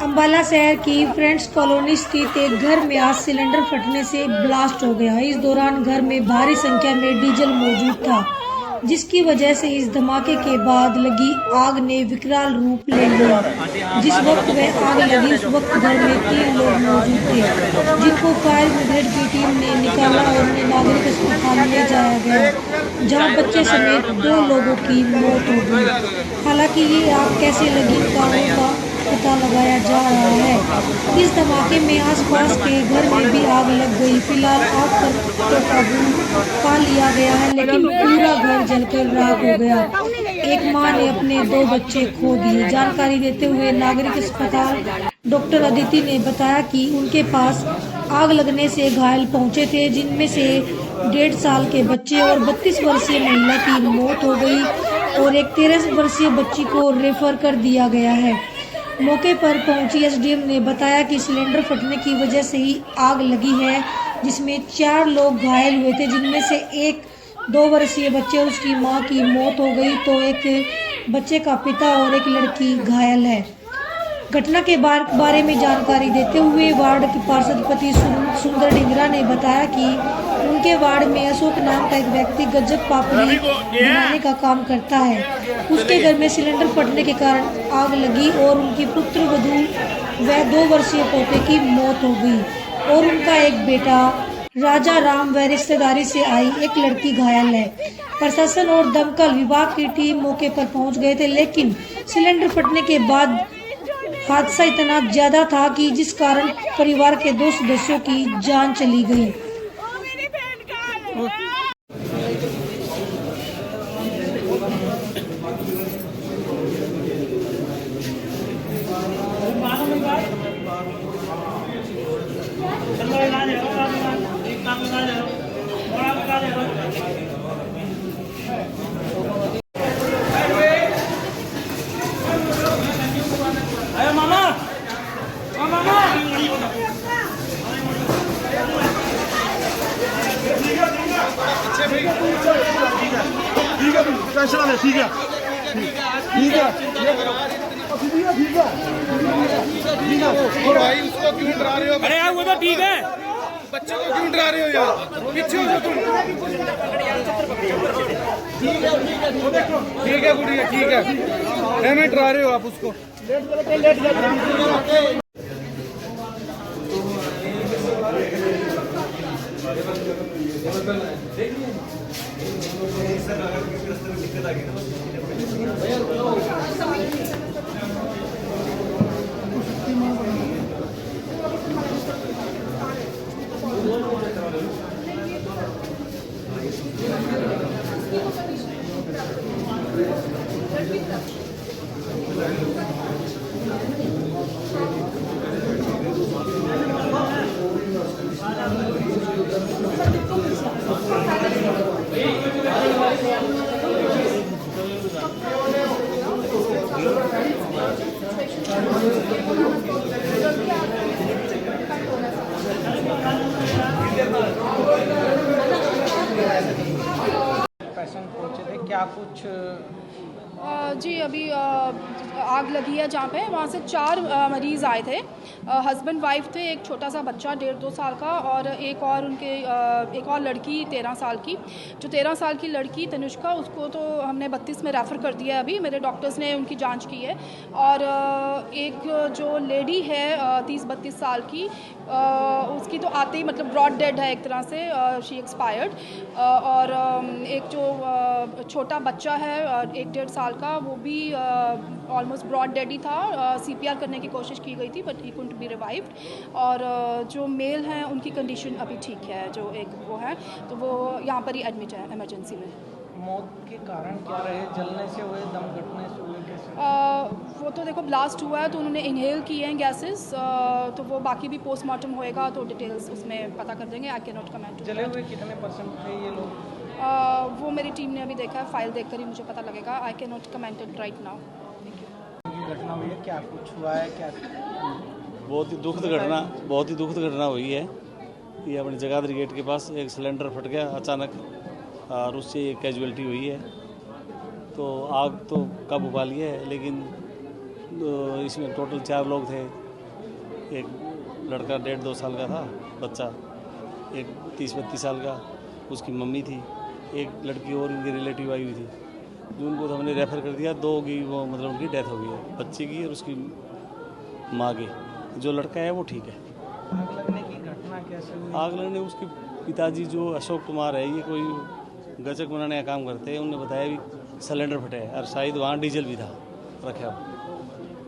अम्बाला शहर की friends colony स्थित एक घर में आज सिलेंडर फटने से ब्लास्ट हो गया। इस दौरान घर में भारी संख्या में डीजल मौजूद था, जिसकी वजह से इस धमाके के बाद लगी आग ने विकराल रूप ले लिया। जिस वक्त वह आग लगी उस वक्त घर में 3 लोग मौजूद थे, जिनको फायर ब्रिगेड की टीम ने निकाला और उन्हें नागरिक अस्पताल ले जाया गया, जहां बच्चे समेत 2 लोगों की मौत हो गई। हालांकि ये आग कैसे लगी कारणों का पता लगाया जा रहा है। इस धमाके में आसपास के घर में भी आग लग गई। फिलहाल आग पर तो काबू पा लिया गया है, लेकिन पूरा घर जलकर राख हो गया। एक मां ने अपने 2 बच्चे खो दिए। जानकारी देते हुए नागरिक अस्पताल डॉक्टर अदिति ने बताया कि उनके पास आग लगने से घायल पहुंचे थे, जिनमें से 1.5 साल के बच्चे और 32 वर्षीय महिला की मौत हो गई और एक 13 वर्षीय बच्ची को रेफर कर दिया गया है। मौके पर पहुंची एसडीएम ने बताया कि सिलेंडर फटने की वजह से ही आग लगी है, जिसमें 4 लोग घायल हुए थे, जिनमें से एक 2 वर्षीय बच्चे और उसकी मां की मौत हो गई, तो एक बच्चे का पिता और एक लड़की घायल है। घटना के बारे में जानकारी देते हुए वार्ड के पार्षद पति सुंदर डिंगरा ने बताया कि उनके वार्ड में अशोक नाम का एक व्यक्ति गज्जक पापड़ी बनाने का काम करता है। उसके घर में सिलेंडर फटने के कारण आग लगी और उनकी पुत्र वधू व 2 वर्षीय पोते की मौत हो गई और उनका एक बेटा राजा राम व रिश्तेदारी से आई एक लड़की घायल है। प्रशासन और दमकल विभाग की टीम मौके पर पहुंच गए थे, लेकिन सिलेंडर फटने के बाद हादसा इतना ज्यादा था कि जिस कारण परिवार के 2 सदस्यों की जान चली गई। ठीक है भाई, उसको क्यों डरा रहे हो? अरे यार वो तो ठीक है, बच्चे को क्यों डरा रहे हो यार? पीछे हो तुम। ठीक है गुड़िया, ठीक है, नहीं डरा रहे हो आप उसको। पेशेंट पहुंचे थे, क्या कुछ? जी अभी आग लगी है जहाँ पे, वहाँ से 4 मरीज़ आए थे। हस्बैंड वाइफ थे, एक छोटा सा बच्चा 1.5-2 साल का और एक और लड़की 13 साल की। जो 13 साल की लड़की तनुष्का, उसको तो हमने 32 में रेफ़र कर दिया है। अभी मेरे डॉक्टर्स ने उनकी जांच की है। और एक जो लेडी है 30-32 साल की, उसकी तो आते ही मतलब ब्रॉड डेड है एक तरह से, शी एक्सपायर्ड। और एक जो छोटा बच्चा है 1-1.5 साल का, वो भी ऑलमोस्ट ब्रॉड डेड ही था। CPR करने की कोशिश की गई थी but he couldn't B revived. और जो मेल हैं उनकी कंडीशन अभी ठीक है, जो एक वो है तो वो यहाँ पर ही एडमिट है इमरजेंसी में। मौत के कारण क्या रहे? जलने से हुए, दम घुटने से हुए, कैसे? वो तो देखो ब्लास्ट हुआ है तो उन्होंने इनहेल किए हैं गैसेस, तो वो बाकी भी पोस्टमार्टम होएगा तो डिटेल्स उसमें पता कर देंगे। I can not comment. जले हुए कितने % थे ये लोग? वो मेरी टीम ने अभी देखा है, फाइल देखकर ही मुझे पता लगेगा। I can not comment it right now. घटना हुई है, क्या कुछ हुआ है? क्या बहुत ही दुखद घटना हुई है। ये अपने जगाधरी गेट के पास एक सिलेंडर फट गया अचानक और उससे एक कैजुअलिटी हुई है। तो आग तो काबू पा लिया है, लेकिन इसमें टोटल 4 लोग थे, एक लड़का 1.5-2 साल का था बच्चा, एक 30-32 साल का उसकी मम्मी थी, एक लड़की और उनकी रिलेटिव आई हुई थी, जो उनको तो हमने रेफ़र कर दिया। 2 की वो मतलब उनकी डेथ हो गई है, बच्चे की और उसकी माँ की। जो लड़का है वो ठीक है। आग लगने की घटना कैसे हुई? आग लगने उसके पिताजी जो अशोक कुमार है, ये कोई गचक बनाने का काम करते हैं, उन्होंने बताया भी सिलेंडर फटे है और शायद वहाँ डीजल भी था रखा हुआ,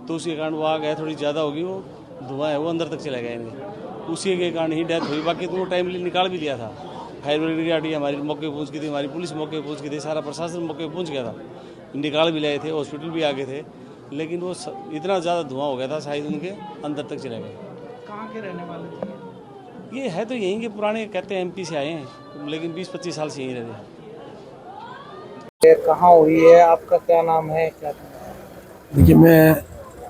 तो उसके कारण वो आग है थोड़ी ज़्यादा होगी, वो धुआं है वो अंदर तक चला गया इनके, उसी के कारण ही डेथ हुई। बाकी तो वो टाइमली निकाल भी लिया था। फायर ब्रिगेड गाड़ी हमारी मौके पर पहुँच गई थी, हमारी पुलिस मौके पर पहुँच गई थी, सारा प्रशासन मौके पर पहुँच गया था, निकाल भी लाए थे, हॉस्पिटल भी आ गए थे, लेकिन वो इतना ज़्यादा धुआं हो गया था शायद उनके अंदर तक चला गया। कहाँ के रहने वाले थे? ये है तो यहीं के पुराने, कहते हैं एमपी से आए हैं, लेकिन 20-25 साल से यहीं रहते हैं। ये कहाँ हुई है? आपका क्या नाम है? क्या देखिए, मैं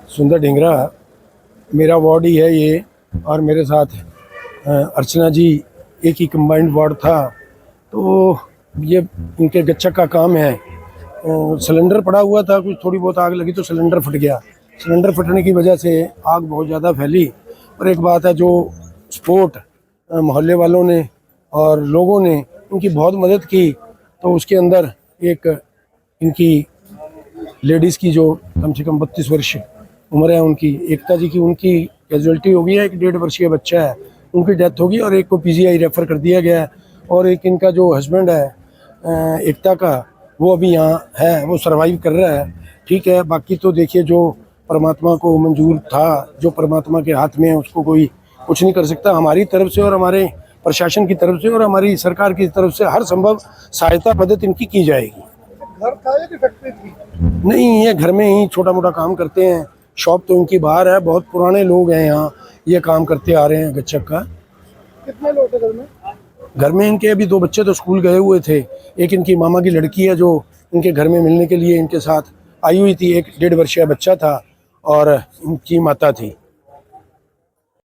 सुंदर ढिंगरा, मेरा वार्ड ही है ये, और मेरे साथ अर्चना जी, एक ही कंबाइंड वार्ड था। तो ये इनके गच्चक का काम है। सिलेंडर पड़ा हुआ था, कुछ थोड़ी बहुत आग लगी तो सिलेंडर फट गया। सिलेंडर फटने की वजह से आग बहुत ज़्यादा फैली। और एक बात है, जो सपोर्ट मोहल्ले वालों ने और लोगों ने इनकी बहुत मदद की, तो उसके अंदर एक इनकी लेडीज़ की जो कम से कम 32 वर्ष उम्र है उनकी, एकता जी की, उनकी कैजुअलिटी हो गई है। एक 1.5 वर्षीय बच्चा है, उनकी डेथ होगी, और एक को पीजीआई रेफ़र कर दिया गया है। और एक इनका जो हस्बैंड है एकता का, वो अभी यहाँ है, वो सर्वाइव कर रहा है, ठीक है। बाकी तो देखिए, जो परमात्मा को मंजूर था, जो परमात्मा के हाथ में है, उसको कोई कुछ नहीं कर सकता। हमारी तरफ से और हमारे प्रशासन की तरफ से और हमारी सरकार की तरफ से हर संभव सहायता मदद इनकी की जाएगी। घर था या फैक्ट्री थी? नहीं, ये घर में ही छोटा मोटा काम करते हैं। शॉप तो उनकी बाहर है, बहुत पुराने लोग हैं यहाँ, ये काम करते आ रहे हैं गच्चक का। कितने लोग थे घर में? घर में इनके अभी 2 बच्चे तो स्कूल गए हुए थे। एक इनकी मामा की लड़की है जो इनके घर में मिलने के लिए इनके साथ आई हुई थी। एक 1.5 वर्षीय बच्चा था और इनकी माता थी।